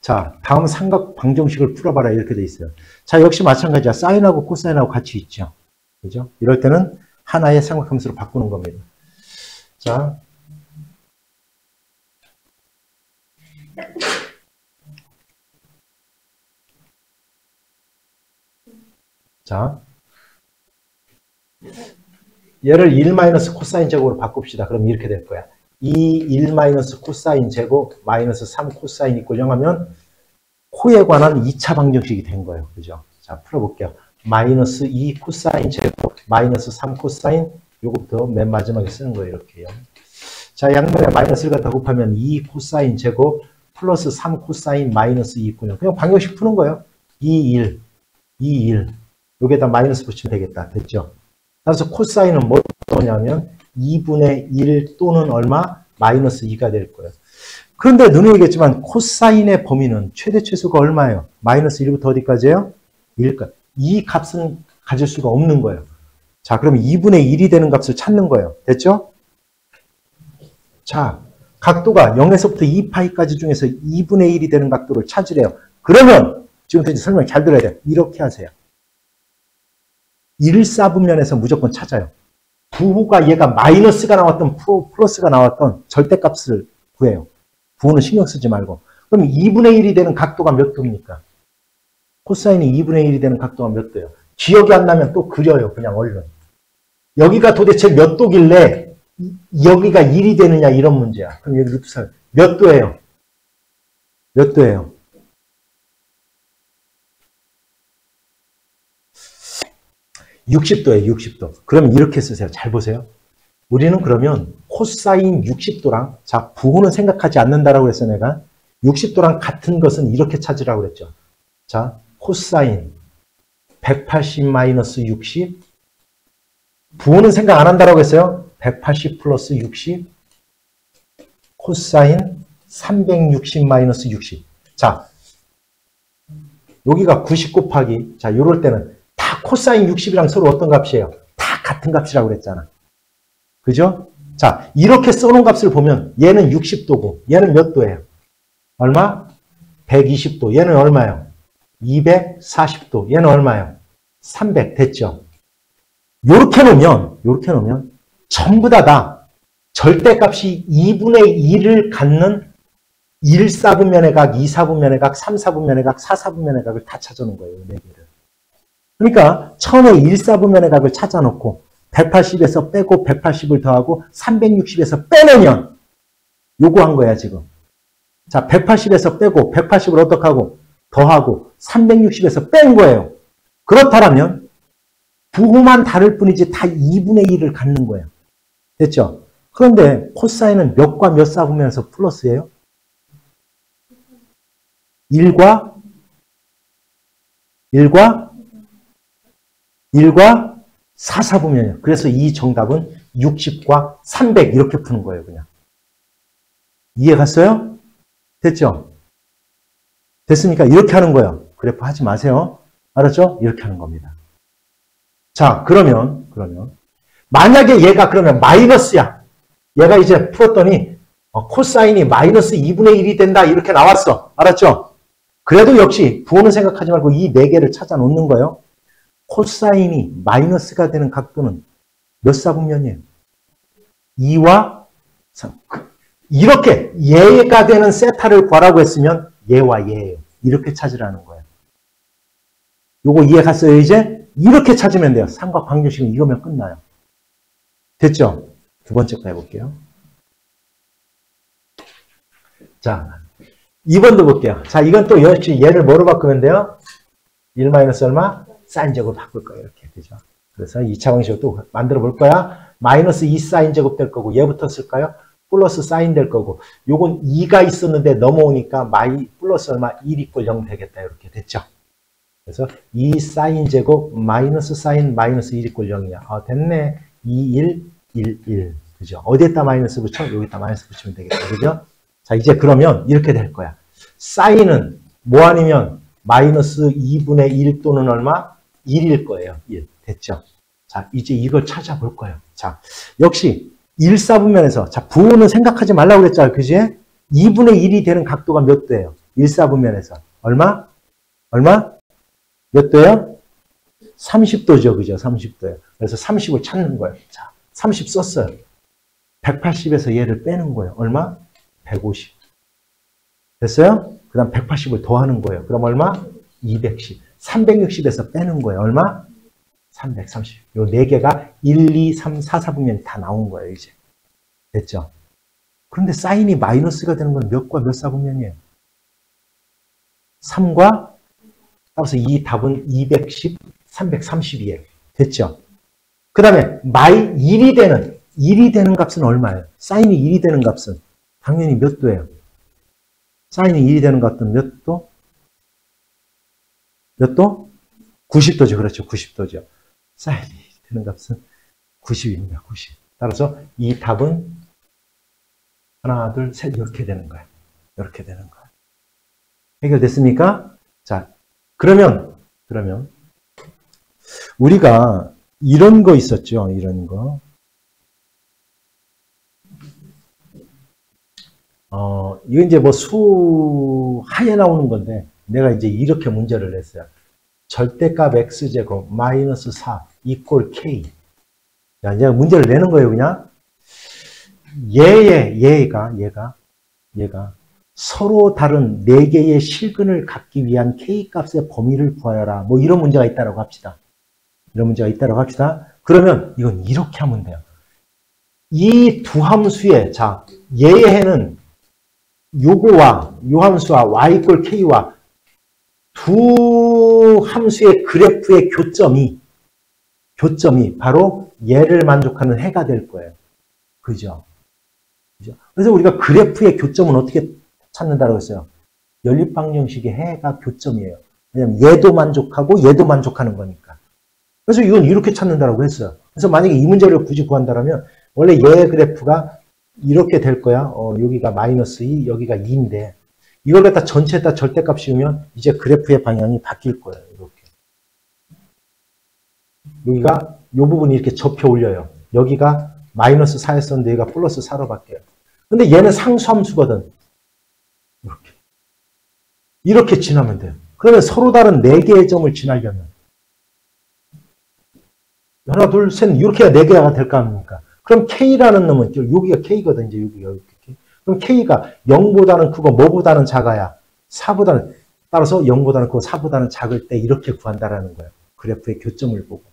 자, 다음 삼각 방정식을 풀어봐라 이렇게 돼 있어요. 자, 역시 마찬가지야. 사인하고 코사인하고 같이 있죠. 그죠? 이럴 때는 하나의 삼각함수로 바꾸는 겁니다. 자, 얘를 1 코사인 제곱으로 바꿉시다. 그럼 이렇게 될 거야. 1 코사인 제곱 마이너스 3 코사인 이꼴 0 하면 코에 관한 2차 방정식이 된 거예요. 그죠? 자, 풀어볼게요. 마이너스 2 코사인 제곱 마이너스 3 코사인 요거부터 맨 마지막에 쓰는 거예요. 이렇게요. 자, 양면에 마이너스를 갖다 곱하면 2 코사인 제곱 플러스 3 코사인 마이너스 2 이꼴 0. 그냥 방정식 푸는 거예요. 2, 1, 2, 1. 여기에다 마이너스 붙이면 되겠다. 됐죠? 따라서 코사인은 뭐냐면 2분의 1 또는 얼마? 마이너스 2가 될 거예요. 그런데 눈에 얘기했지만 코사인의 범위는 최대 최소가 얼마예요? 마이너스 1부터 어디까지예요? 1까지. 이 값은 가질 수가 없는 거예요. 자, 그러면 2분의 1이 되는 값을 찾는 거예요. 됐죠? 자, 각도가 0에서부터 2파이까지 중에서 2분의 1이 되는 각도를 찾으래요. 그러면 지금부터 이제 설명 잘 들어야 돼요. 이렇게 하세요. 1사분면에서 무조건 찾아요. 부호가 얘가 마이너스가 나왔던 플러스가 나왔던 절대값을 구해요. 부호는 신경 쓰지 말고. 그럼 2분의 1이 되는 각도가 몇 도입니까? 코사인이 2분의 1이 되는 각도가 몇 도예요? 기억이 안 나면 또 그려요. 그냥 얼른. 여기가 도대체 몇 도길래 여기가 1이 되느냐 이런 문제야. 그럼 여기 루트 몇 도예요? 몇 도예요? 60도예요. 60도. 그러면 이렇게 쓰세요. 잘 보세요. 우리는 그러면 코사인 60도랑 자 부호는 생각하지 않는다라고 그랬어 내가. 60도랑 같은 것은 이렇게 찾으라고 그랬죠. 자 코사인 180-60 부호는 생각 안 한다라고 했어요. 180 플러스 60 코사인 360-60 자 여기가 90 곱하기 자 요럴 때는 다 코사인 60이랑 서로 어떤 값이에요? 다 같은 값이라고 그랬잖아. 그죠? 자 이렇게 써놓은 값을 보면 얘는 60도고 얘는 몇 도예요? 얼마? 120도. 얘는 얼마예요? 240도. 얘는 얼마예요? 300 됐죠? 요렇게 놓으면 전부 다 절대값이 2분의 1을 갖는 1사분면의 각, 2사분면의 각, 3사분면의 각, 4사분면의 각을 다 찾아놓은 거예요. 4개를. 그러니까 처음에 1사분면의 각을 찾아놓고 180에서 빼고 180을 더하고 360에서 빼내면 요거 한 거야 지금. 자 180에서 빼고 180을 어떻게 하고 더하고 360에서 뺀 거예요. 그렇다면 부호만 다를 뿐이지 다 2분의 1을 갖는 거예요. 됐죠? 그런데 코사인은 몇과 몇 사분면에서 플러스예요? 1과 4사분면이에요. 그래서 이 정답은 60과 300 이렇게 푸는 거예요. 그냥. 이해 갔어요? 됐죠? 됐습니까? 이렇게 하는 거예요. 그래프 하지 마세요. 알았죠? 이렇게 하는 겁니다. 자, 그러면 만약에 얘가 그러면 마이너스야. 얘가 이제 풀었더니 코사인이 마이너스 2분의 1이 된다. 이렇게 나왔어. 알았죠? 그래도 역시 부호는 생각하지 말고 이 4개를 찾아 놓는 거예요. 코사인이 마이너스가 되는 각도는 몇 사분면이에요? 2와 3. 이렇게 얘가 되는 세타를 구하라고 했으면 얘와 얘예요. 이렇게 찾으라는 거예요. 요거 이해 갔어요 이제? 이렇게 찾으면 돼요. 삼각 방정식은 이거면 끝나요. 됐죠? 두 번째 거 해볼게요. 자, 2번도 볼게요. 자, 이건 또 역시 얘를 뭐로 바꾸면 돼요? 1 마이너스 얼마? 사인 제곱 바꿀 거예요. 이렇게 되죠. 그래서 2차 방식으로 또 만들어 볼 거야. 마이너스 2 사인 제곱 될 거고 얘부터 쓸까요? 플러스 사인 될 거고 요건 2가 있었는데 넘어오니까 플러스 얼마? 1 이꼴 0 되겠다. 이렇게 됐죠. 그래서 2 사인 제곱 마이너스 사인 마이너스 1 이꼴 0이야. 아, 됐네. 2, 1, 1, 1. 그죠? 어디에다 마이너스 붙여? 여기다 마이너스 붙이면 되겠다. 그죠? 자, 이제 그러면 이렇게 될 거야. 사인은 뭐 아니면 마이너스 2분의 1 또는 얼마? 1일 거예요. 1. 됐죠? 자, 이제 이걸 찾아볼 거예요. 자, 역시 1사분면에서 자, 부호는 생각하지 말라고 그랬잖아요. 그지? 2분의 1이 되는 각도가 몇 도예요? 1사분면에서. 얼마? 얼마? 몇 도요? 30도죠. 그죠? 30도요. 그래서 30을 찾는 거예요. 자, 30 썼어요. 180에서 얘를 빼는 거예요. 얼마? 150. 됐어요? 그 다음 180을 더하는 거예요. 그럼 얼마? 210. 360에서 빼는 거예요. 얼마? 330. 요 4개가 1, 2, 3, 4, 4분면이 다 나온 거예요. 이제. 됐죠? 그런데 사인이 마이너스가 되는 건 몇과 몇 사분면이에요? 3과, 따라서 이 답은 210, 330이에요. 됐죠? 그 다음에 1이 되는 값은 얼마예요? 사인이 1이 되는 값은 당연히 몇 도예요? 사인이 1이 되는 값은 몇 도? 몇 도? 90도죠. 그렇죠. 90도죠. 사인이 1이 되는 값은 90입니다. 90. 따라서 이 답은 하나, 둘, 셋 이렇게 되는 거예요. 이렇게 되는 거예요. 해결됐습니까? 자, 그러면 우리가 이런 거 있었죠. 이런 거. 이거 이제 뭐 수하에 나오는 건데 내가 이제 이렇게 문제를 냈어요. 절대값 x제곱 마이너스 4 이꼴 k. 자, 이제 문제를 내는 거예요, 그냥. 얘가 서로 다른 4개의 실근을 갖기 위한 k값의 범위를 구하여라. 뭐 이런 문제가 있다고 합시다. 이런 문제가 있다고 합시다. 그러면 이건 이렇게 하면 돼요. 이 두 함수의, 자, 얘의 해는 요거와 요 함수와 y 이꼴 k와 두 함수의 그래프의 교점이 바로 얘를 만족하는 해가 될 거예요. 그죠? 그래서 우리가 그래프의 교점은 어떻게 찾는다고 했어요? 연립방정식의 해가 교점이에요. 왜냐면 얘도 만족하고 얘도 만족하는 거니까. 그래서 이건 이렇게 찾는다고 했어요. 그래서 만약에 이 문제를 굳이 구한다면 원래 얘 그래프가 이렇게 될 거야. 여기가 마이너스 2, 여기가 2인데 이걸 갖다 전체에다 절대값 씌우면 이제 그래프의 방향이 바뀔 거예요. 이렇게. 여기가 이 부분이 이렇게 접혀 올려요. 여기가 마이너스 4였었는데 얘가 플러스 4로 바뀌어요. 근데 얘는 상수함수거든. 이렇게 지나면 돼요. 그러면 서로 다른 4개의 점을 지나려면 하나, 둘, 셋 이렇게 해야 4개가 될까 합니까? 그럼 K라는 놈은 여기가 K거든. 이제 여기가 이렇게. 그럼 K가 0보다는 크고 뭐보다는 작아야 4보다는 따라서 0보다는 크고 4보다는 작을 때 이렇게 구한다라는 거예요. 그래프의 교점을 보고.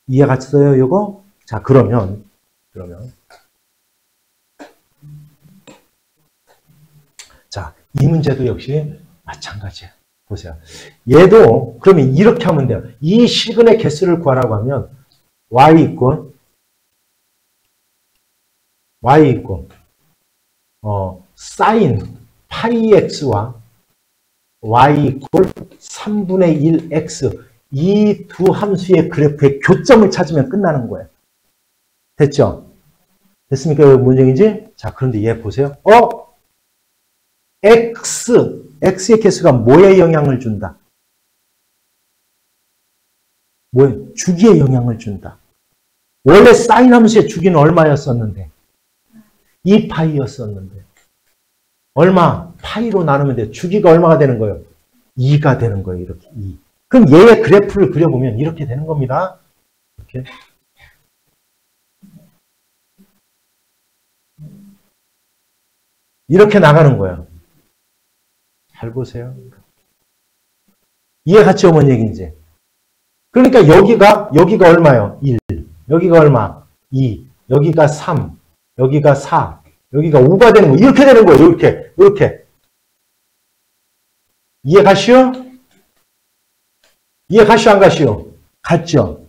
이해 갔어요, 이거? 자, 그러면 자, 이 문제도 역시 마찬가지예요. 보세요. 얘도 그러면 이렇게 하면 돼요. 이 실근의 개수를 구하라고 하면 y 이꼴 사인 파이 x와 y 이꼴 3분의 1 x 이 두 함수의 그래프의 교점을 찾으면 끝나는 거예요. 됐죠? 됐습니까? 이거 뭔 얘기인지? 자, 그런데 얘 보세요. x의 개수가 뭐에 영향을 준다? 뭐에? 주기에 영향을 준다. 원래 사인 함수의 주기는 얼마였었는데? 2파이였었는데. 얼마? 파이로 나누면 돼요. 주기가 얼마가 되는 거예요? 2가 되는 거예요. 이렇게 2. 그럼 얘의 그래프를 그려보면 이렇게 되는 겁니다. 이렇게. 이렇게 나가는 거예요. 잘 보세요. 이해 같이 오면 얘기인지. 그러니까 여기가 얼마예요? 1. 여기가 얼마? 2. 여기가 3. 여기가 4. 여기가 5가 되는 거예요. 이렇게 되는 거예요. 이렇게. 이해 가시오? 이해 가시오, 안 가시오? 갔죠?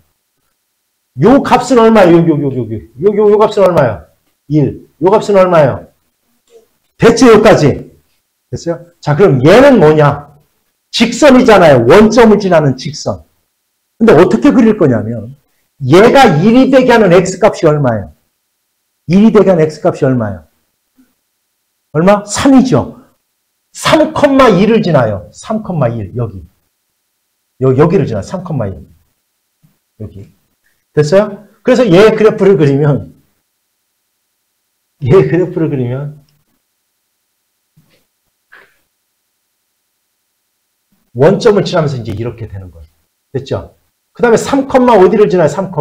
요 값은 얼마예요? 요 값은 얼마예요? 1. 요 값은 얼마예요? 됐죠? 여기까지. 됐어요? 자, 그럼 얘는 뭐냐? 직선이잖아요. 원점을 지나는 직선. 근데 어떻게 그릴 거냐면 얘가 1이 되게 하는 x값이 얼마예요? 1이 되게 하는 x값이 얼마예요? 얼마? 3이죠. 3,1을 지나요. 3,1 여기를 지나 3,1 여기. 됐어요? 그래서 얘 그래프를 그리면 원점을 지나면서 이제 이렇게 되는 거예요. 됐죠? 그 다음에 3, 어디를 지나요? 3,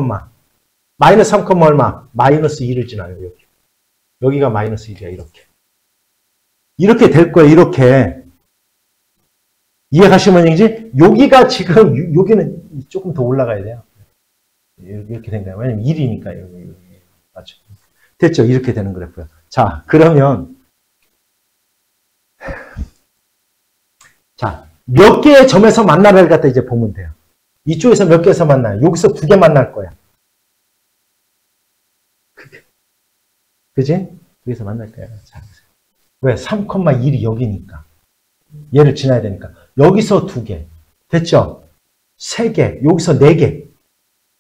마이너스 3, 얼마? 마이너스 2를 지나요. 여기. 여기가 마이너스 1이야. 이렇게. 이렇게 될 거예요. 이렇게. 이해가시면 얘기지? 여기가 지금, 여기는 조금 더 올라가야 돼요. 이렇게 된 거예요. 왜냐면 1이니까. 여기. 맞죠? 됐죠? 이렇게 되는 그래프요. 자, 그러면, 자, 몇 개의 점에서 만나를 갖다 이제 보면 돼요. 이쪽에서 몇 개에서 만나요? 여기서 2개 만날 거야. 그지? 여기서 만날 거야. 자, 왜? 3, 1이 여기니까. 얘를 지나야 되니까. 여기서 2개. 됐죠? 3개. 여기서 4개.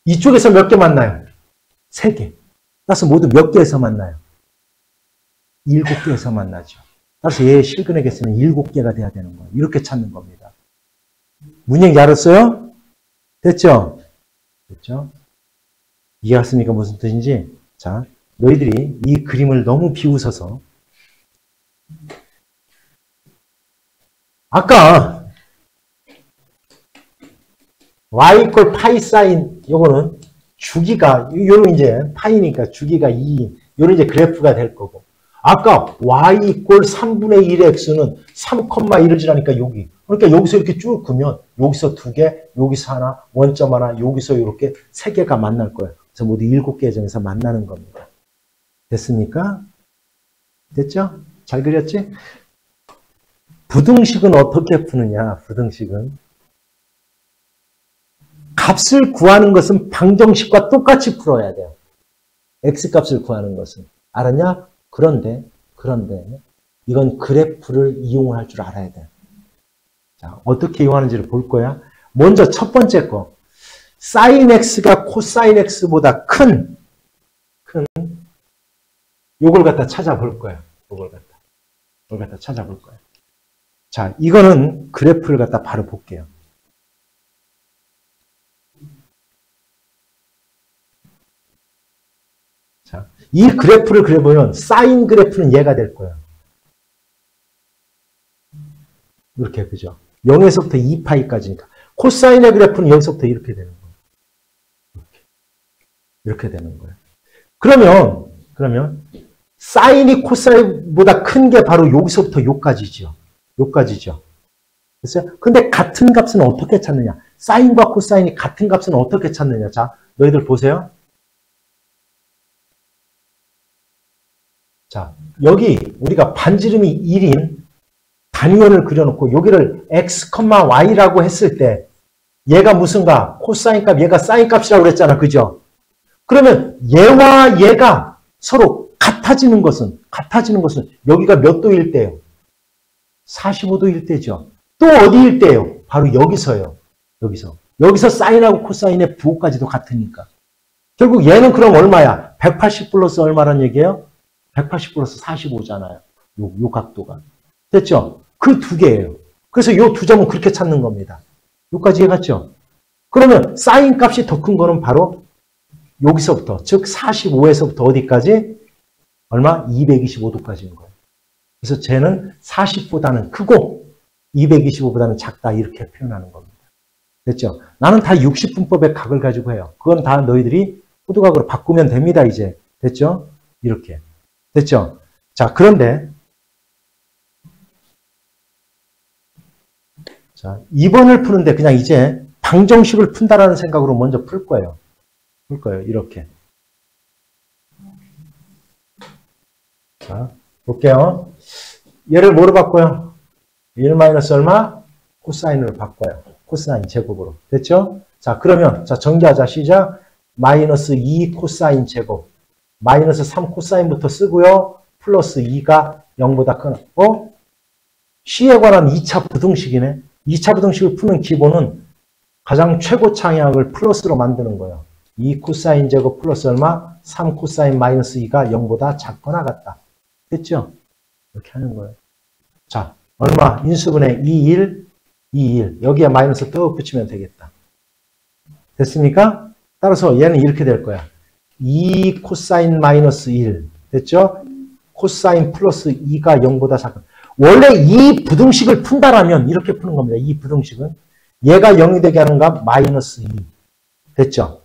이쪽에서 몇 개 만나요? 3개. 따라서 모두 몇 개에서 만나요? 7개에서 만나죠. 따라서 얘의 실근의 개수는 7개가 돼야 되는 거예요. 이렇게 찾는 겁니다. 문형 알았어요? 됐죠? 됐죠? 이해했습니까? 무슨 뜻인지? 자, 너희들이 이 그림을 너무 비웃어서 아까 y 이퀄 파이 사인 요거는 주기가 요런 이제 파이니까 주기가 2인 요런 이제 그래프가 될 거고 아까 y 이퀄 3분의 1의 x는 3,1을 지나니까 여기 그러니까 여기서 이렇게 쭉 그면 여기서 2개 여기서 하나 원점 하나 여기서 이렇게 3개가 만날 거예요. 그래서 모두 7개의 점에서 만나는 겁니다. 됐습니까? 됐죠? 잘 그렸지? 부등식은 어떻게 푸느냐? 부등식은 값을 구하는 것은 방정식과 똑같이 풀어야 돼요. x값을 구하는 것은. 알았냐? 그런데 이건 그래프를 이용할 줄 알아야 돼요. 자, 어떻게 이용하는지를 볼 거야. 먼저 첫 번째 거. sin x가 코사인 x보다 큰 요걸 갖다 찾아볼 거야. 요걸 갖다 찾아볼 거야. 자, 이거는 그래프를 갖다 바로 볼게요. 자, 이 그래프를 그려보면 사인 그래프는 얘가 될 거예요. 이렇게, 그죠? 0에서부터 2파이까지니까. 코사인의 그래프는 여기서부터 이렇게 되는 거예요. 이렇게 되는 거예요. 그러면 사인이 코사인보다 큰 게 바로 여기서부터 요까지죠. 요까지죠. 됐어요? 근데 같은 값은 어떻게 찾느냐? 사인과 코사인이 같은 값은 어떻게 찾느냐? 자, 너희들 보세요. 자, 여기 우리가 반지름이 1인 단위원을 그려놓고 여기를 x, y라고 했을 때 얘가 무슨가? 코사인 값, 얘가 사인 값이라고 그랬잖아. 그죠? 그러면 얘와 얘가 서로 같아지는 것은 여기가 몇 도일 때요? 45도일 때죠. 또 어디일 때요? 바로 여기서요. 여기서 사인하고 코사인의 부호까지도 같으니까. 결국 얘는 그럼 얼마야? 180 플러스 얼마란 얘기예요? 180 플러스 45잖아요. 요 각도가. 됐죠? 그 두 개예요. 그래서 요 두 점은 그렇게 찾는 겁니다. 요까지 해갔죠? 그러면 사인 값이 더 큰 거는 바로 여기서부터, 즉 45에서부터 어디까지? 얼마? 225도까지인 거예요. 그래서 쟤는 40보다는 크고 225보다는 작다 이렇게 표현하는 겁니다. 됐죠? 나는 다 60분법의 각을 가지고 해요. 그건 다 너희들이 호두각으로 바꾸면 됩니다. 이제. 됐죠? 이렇게. 됐죠? 자, 그런데 자, 2번을 푸는데 그냥 이제 방정식을 푼다라는 생각으로 먼저 풀 거예요. 이렇게. 자, 볼게요. 얘를 뭐로 바꿔요? 1 마이너스 얼마? 코사인으로 바꿔요. 코사인 제곱으로. 됐죠? 자, 그러면, 자, 전개하자. 시작. 마이너스 2 코사인 제곱. 마이너스 3 코사인부터 쓰고요. 플러스 2가 0보다 큰, C에 관한 2차 부등식이네. 2차 부등식을 푸는 기본은 가장 최고 창의학을 플러스로 만드는 거예요. 2 코사인 제곱 플러스 얼마? 3 코사인 마이너스 2가 0보다 작거나 같다. 됐죠? 이렇게 하는 거예요. 자, 얼마? 인수분해 2, 1. 여기에 마이너스 또 붙이면 되겠다. 됐습니까? 따라서 얘는 이렇게 될 거야. 2 코사인 마이너스 1. 됐죠? 코사인 플러스 2가 0보다 작은. 원래 이 부등식을 푼다라면 이렇게 푸는 겁니다. 이 부등식은 얘가 0이 되게 하는 값 마이너스 2. 됐죠?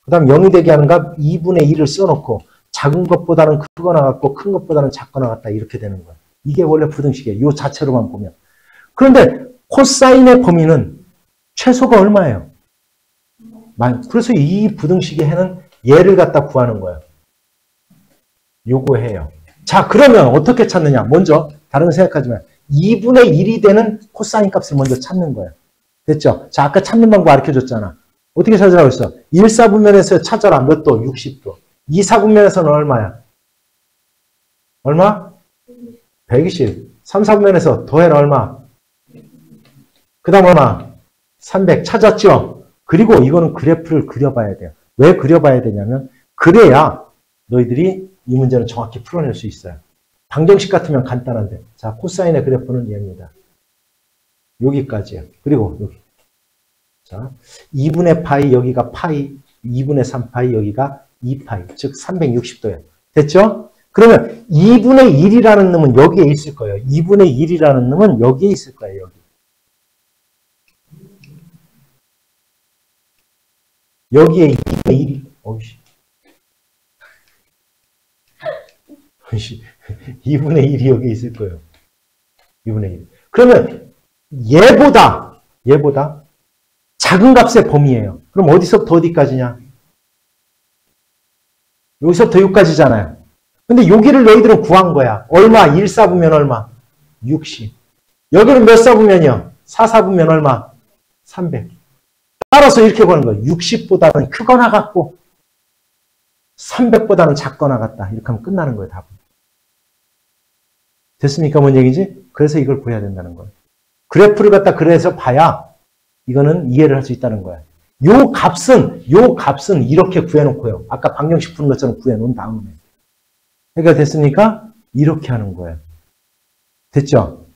그 다음 0이 되게 하는 값 2분의 1을 써놓고 작은 것보다는 크거나 같고 큰 것보다는 작거나 같다. 이렇게 되는 거예요. 이게 원래 부등식이에요. 이 자체로만 보면. 그런데 코사인의 범위는 최소가 얼마예요? 그래서 이 부등식의 해는 얘를 갖다 구하는 거예요. 요거해요. 자, 그러면 어떻게 찾느냐? 먼저 다른 거 생각하지 마요. 2분의 1이 되는 코사인 값을 먼저 찾는 거예요. 됐죠? 자, 아까 찾는 방법 가르쳐줬잖아. 어떻게 찾으라고 했어? 1사분면에서 찾아라. 몇 도? 60도. 2사분면에서는 얼마야? 얼마? 120. 3사분면에서 더해라. 얼마? 그 다음 얼마? 300. 찾았죠? 그리고 이거는 그래프를 그려봐야 돼요. 왜 그려봐야 되냐면 그래야 너희들이 이 문제는 정확히 풀어낼 수 있어요. 방정식 같으면 간단한데. 자, 코사인의 그래프는 얘입니다. 여기까지요. 그리고 여기. 자, 2분의 파이 여기가 파이, 2분의 3파이 여기가 2파이, 즉 360도예요. 됐죠? 그러면 2분의 1이라는 놈은 여기에 있을 거예요. 2분의 1이라는 놈은 여기에 있을 거예요. 여기. 여기에 2분의 1이, 어이씨. 2분의 1이 여기 있을 거예요. 2분의 1. 그러면 얘보다 작은 값의 범위예요. 그럼 어디서부터 어디까지냐? 여기서부터 여기까지잖아요. 근데 여기를 너희들은 구한 거야. 얼마? 1사분면 얼마? 60. 여기는 몇 사분면이요? 4사분면 얼마? 300. 따라서 이렇게 구하는 거예요. 60보다는 크거나 같고 300보다는 작거나 같다. 이렇게 하면 끝나는 거예요. 답은. 됐습니까? 뭔 얘기지? 그래서 이걸 구해야 된다는 거예요. 그래프를 갖다 그래서 봐야 이거는 이해를 할 수 있다는 거야. 요 값은 이렇게 구해놓고요. 아까 방정식 푸는 것처럼 구해놓은 다음에. 해결됐습니까? 이렇게 하는 거예요. 됐죠?